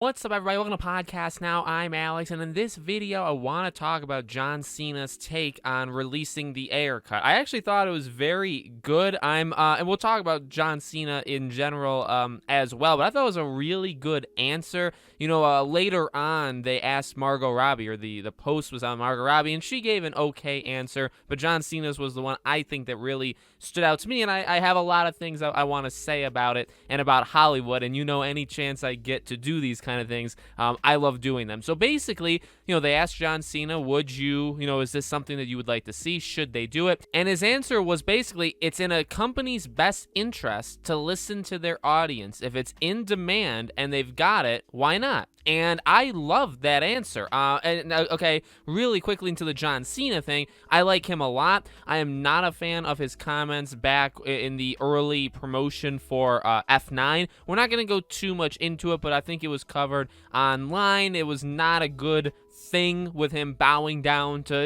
What's up, everybody? Welcome to Podcast Now. I'm Alex, and in this video, I want to talk about John Cena's take on releasing the Ayer cut. I actually thought it was very good. And we'll talk about John Cena in general as well. But I thought it was a really good answer. Later on, they asked Margot Robbie, or the post was on Margot Robbie, and she gave an okay answer. But John Cena's was the one I think that really stood out to me, and I have a lot of things I want to say about it and about Hollywood. And any chance I get to do these kind of things, I love doing them. So basically, they asked John Cena, would you, is this something that you would like to see? Should they do it? And his answer was basically, it's in a company's best interest to listen to their audience. If it's in demand and they've got it, why not? And I love that answer. Okay, really quickly into the John Cena thing, I like him a lot. I am not a fan of his comments back in the early promotion for F9. We're not going to go too much into it, but I think it was covered online. It was not a good thing with him bowing down to,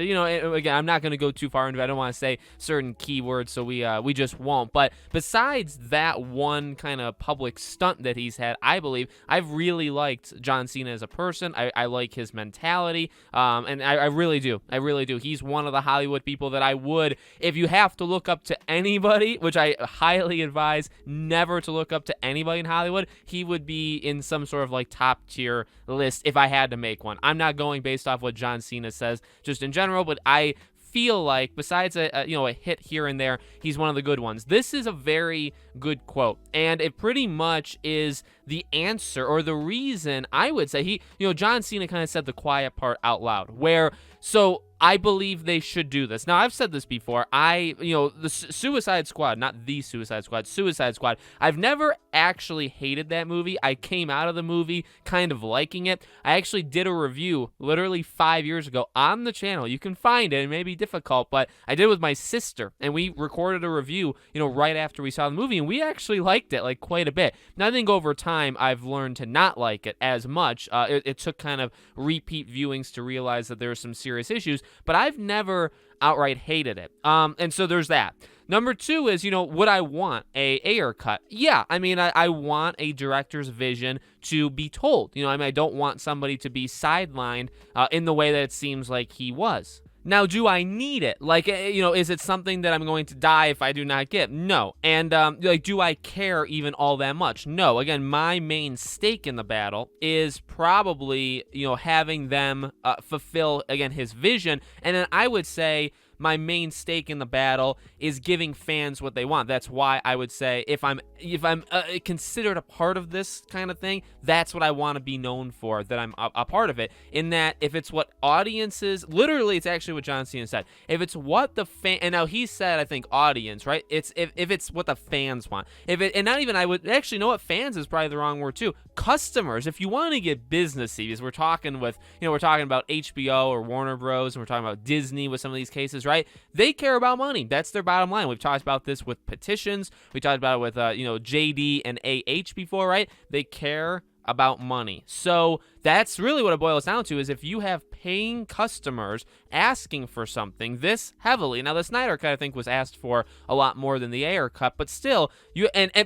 again, I'm not going to go too far into it. I don't want to say certain keywords, so we just won't. But besides that one kind of public stunt that he's had, I believe I've really liked John Cena as a person. I like his mentality, and I really do. I really do. He's one of the Hollywood people that I would, if you have to look up to anybody, which I highly advise never to look up to anybody in Hollywood, he would be in some sort of like top tier list if I had to make one. I'm not going based off what John Cena says just in general, but I feel like besides a hit here and there, he's one of the good ones. This is a very good quote, and it pretty much is the answer, or the reason I would say John Cena kind of said the quiet part out loud, so I believe they should do this. Now, I've said this before. The Suicide Squad, not the Suicide Squad, Suicide Squad. I've never actually hated that movie. I came out of the movie kind of liking it. I actually did a review literally 5 years ago on the channel. You can find it. It may be difficult, but I did it with my sister, and we recorded a review, right after we saw the movie, and we actually liked it, like, quite a bit. Now, I think over time, I've learned to not like it as much. It took kind of repeat viewings to realize that there are some serious issues, but I've never outright hated it. And so there's that. Number two is, would I want a Ayer cut? Yeah, I want a director's vision to be told. I don't want somebody to be sidelined in the way that it seems like he was. Now, do I need it? Is it something that I'm going to die if I do not get? No. And, do I care even all that much? No. Again, my main stake in the battle is probably, having them fulfill, again, his vision. And then I would say my main stake in the battle is giving fans what they want. That's why I would say if I'm considered a part of this kind of thing, that's what I want to be known for, that I'm a part of it. In that, if it's what audiences, literally, it's actually what John Cena said. If it's what the fan, and now he said, I think, audience, right? It's if it's what the fans want. And not even, I would actually know what fans is probably the wrong word too. Customers. If you want to get businessy, because we're talking about HBO or Warner Bros. And we're talking about Disney with some of these cases, right? They care about money. That's their bottom line. We've talked about this with petitions. We talked about it with JD and AH before, right? They care about money. So that's really what it boils down to, is if you have paying customers asking for something this heavily. Now, the Snyder Cut, I think, was asked for a lot more than the Ayer Cut, but still,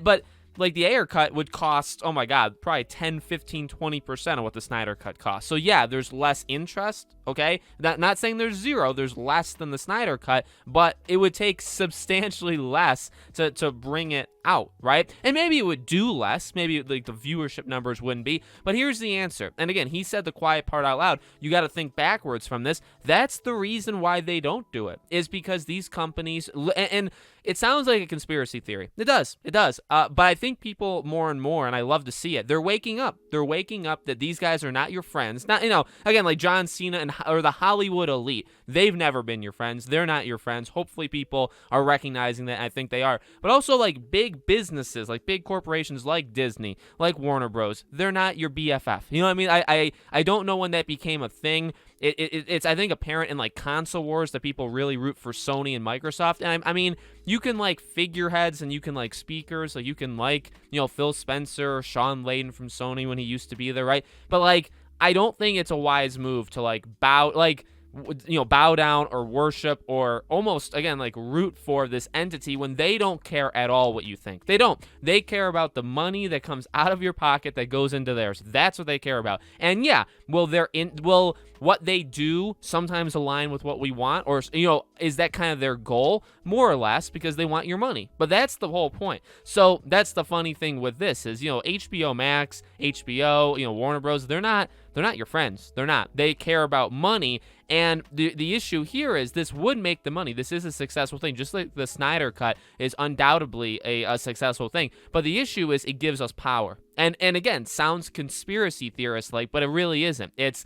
but like the Ayer Cut would cost, oh my God, probably 10, 15, 20% of what the Snyder Cut costs. So yeah, there's less interest, okay? Not saying there's zero, there's less than the Snyder Cut, but it would take substantially less to bring it out, right? And maybe it would do less, maybe like the viewership numbers wouldn't be, but here's the answer. And again, he said the quiet part out loud. You got to think backwards from this. That's the reason why they don't do it, is because these companies, and it sounds like a conspiracy theory. It does. But I think people more and more, and I love to see it, they're waking up. They're waking up that these guys are not your friends. Not, again, like John Cena or the Hollywood elite. They've never been your friends. They're not your friends. Hopefully people are recognizing that. I think they are. But also like big businesses, like big corporations like Disney, like Warner Bros. They're not your BFF. You know what I mean? I don't know when that became a thing. It's I think apparent in like console wars that people really root for Sony and Microsoft. And I mean, you can like figureheads and you can like speakers, like you can like, Phil Spencer or Sean Layden from Sony when he used to be there, right? But like, I don't think it's a wise move to like bow, like bow down or worship or almost, again, like root for this entity when they don't care at all what you think. They don't. They care about the money that comes out of your pocket that goes into theirs. That's what they care about. And yeah, will what they do sometimes align with what we want, or is that kind of their goal? More or less, because they want your money. But that's the whole point. So that's the funny thing with this is, HBO Max, HBO, Warner Bros, they're not your friends. They're not. They care about money. And the issue here is this would make the money. This is a successful thing, just like the Snyder Cut is undoubtedly a successful thing. But the issue is it gives us power. And again, sounds conspiracy theorist like, but it really isn't. It's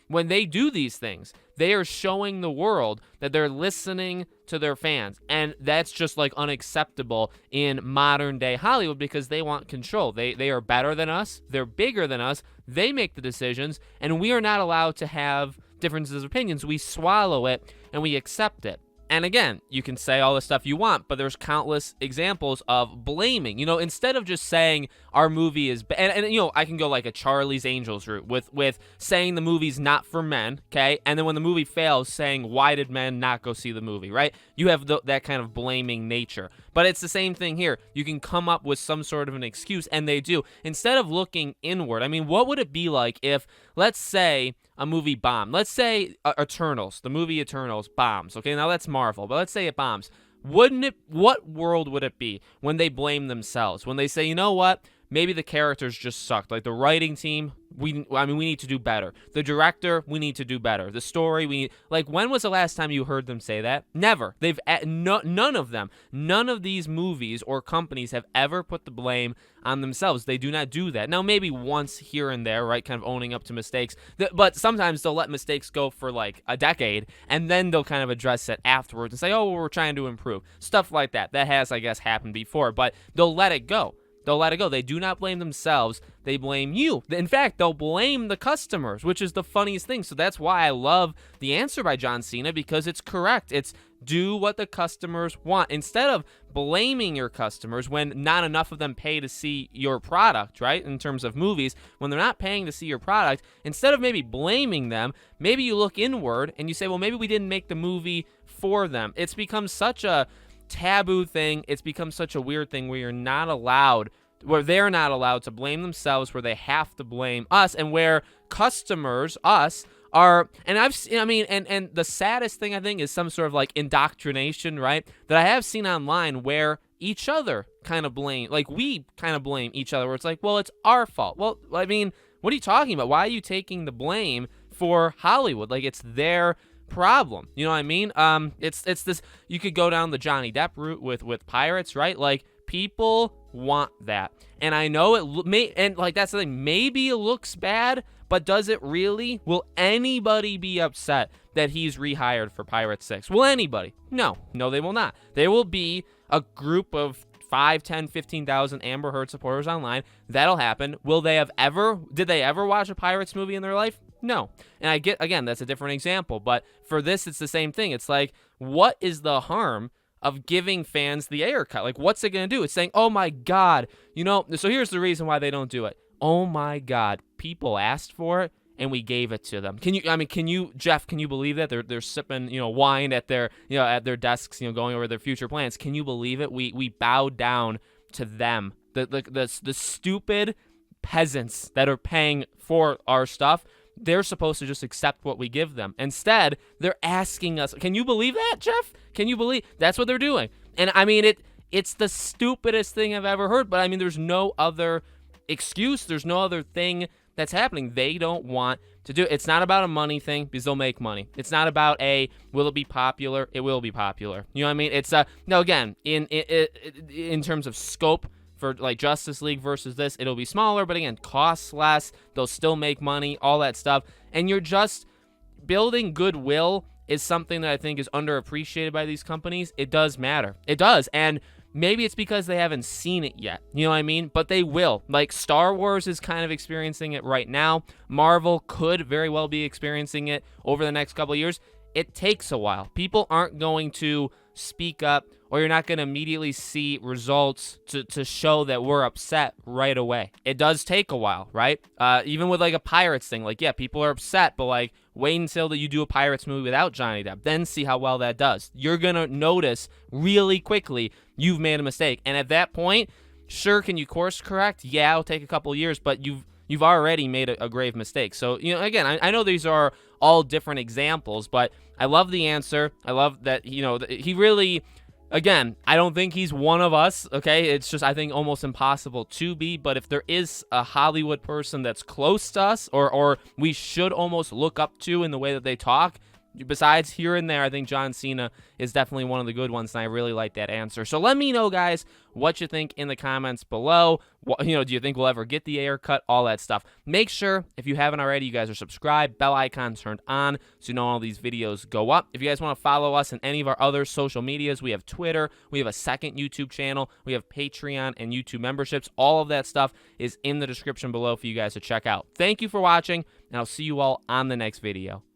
when they do these things, they are showing the world that they're listening to their fans. And that's just like unacceptable in modern day Hollywood because they want control. They are better than us. They're bigger than us. They make the decisions, and we are not allowed to have differences of opinions. We swallow it and we accept it. And again, you can say all the stuff you want, but there's countless examples of blaming. Instead of just saying our movie is and I can go like a Charlie's Angels route with saying the movie's not for men, okay? And then when the movie fails, saying why did men not go see the movie, right? You have that kind of blaming nature. But it's the same thing here. You can come up with some sort of an excuse, and they do. Instead of looking inward, what would it be like if, let's say, a movie bombed? Let's say Eternals, the movie Eternals bombs. Okay, now that's Marvel, but let's say it bombs. What world would it be when they blame themselves? When they say, you know what? Maybe the characters just sucked. Like the writing team, we need to do better. The director, we need to do better. The story, when was the last time you heard them say that? Never. None of them, none of these movies or companies have ever put the blame on themselves. They do not do that. Now, maybe once here and there, right, kind of owning up to mistakes. But sometimes they'll let mistakes go for like a decade, and then they'll kind of address it afterwards and say, oh, well, we're trying to improve. Stuff like that. That has, I guess, happened before, but they'll let it go. They'll let it go. They do not blame themselves. They blame you. In fact, they'll blame the customers, which is the funniest thing. So that's why I love the answer by John Cena, because it's correct. It's do what the customers want. Instead of blaming your customers when not enough of them pay to see your product, right? In terms of movies, when they're not paying to see your product, instead of maybe blaming them, maybe you look inward and you say, well, maybe we didn't make the movie for them. It's become such a taboo thing. It's become such a weird thing where they're not allowed to blame themselves, where they have to blame us, and where customers, us, are, and and the saddest thing I think is some sort of like indoctrination, right? That I have seen online where each other kind of blame, like we kind of blame each other, where it's like, well, it's our fault. Well, what are you talking about? Why are you taking the blame for Hollywood? Like it's their problem. You know what I mean? It's this. You could go down the Johnny Depp route with pirates, right? Like people want that, and I know it may, and like that's the thing. Maybe it looks bad, but does it really? Will anybody be upset that he's rehired for Pirates 6? Will anybody? No, they will not. There will be a group of 5, 10, 15,000 Amber Heard supporters online. That'll happen. Did they ever watch a Pirates movie in their life? No. And I get, again, that's a different example, but for this, it's the same thing. It's like, what is the harm of giving fans the Ayer cut? Like, what's it going to do? It's saying, oh my God, so here's the reason why they don't do it. Oh my God, people asked for it and we gave it to them. Jeff, can you believe that? They're sipping, wine at their desks, going over their future plans. Can you believe it? We bowed down to them. The stupid peasants that are paying for our stuff, they're supposed to just accept what we give them. Instead, they're asking us. Can you believe that, Jeff? Can you believe that's what they're doing? And it's the stupidest thing I've ever heard, but there's no other excuse. There's no other thing that's happening. They don't want to do it. It's not about a money thing because they'll make money. It's not about will it be popular? It will be popular. You know what I mean? It's no, again, in terms of scope, for like Justice League versus this, it'll be smaller, but again, costs less. They'll still make money, all that stuff. And you're just building goodwill is something that I think is underappreciated by these companies. It does matter. It does. And maybe it's because they haven't seen it yet. You know what I mean? But they will. Like Star Wars is kind of experiencing it right now. Marvel could very well be experiencing it over the next couple of years. It takes a while. People aren't going to speak up or you're not going to immediately see results to show that we're upset right away. It does take a while, right? Even with like a Pirates thing, like, yeah, people are upset, but like, wait until that you do a Pirates movie without Johnny Depp, then see how well that does. You're going to notice really quickly you've made a mistake. And at that point, sure, can you course correct? Yeah, it'll take a couple of years, but you've already made a grave mistake. So, again, I know these are all different examples, but I love the answer. I love that, he really, again, I don't think he's one of us, okay? It's just, I think, almost impossible to be, but if there is a Hollywood person that's close to us or we should almost look up to in the way that they talk, besides here and there, I think John Cena is definitely one of the good ones, and I really like that answer. So let me know, guys, what you think in the comments below. Do you think we'll ever get the Ayer cut? All that stuff. Make sure, if you haven't already, you guys are subscribed, bell icon turned on, so you know all these videos go up. If you guys want to follow us in any of our other social medias, we have Twitter, we have a second YouTube channel, we have Patreon and YouTube memberships. All of that stuff is in the description below for you guys to check out. Thank you for watching, and I'll see you all on the next video.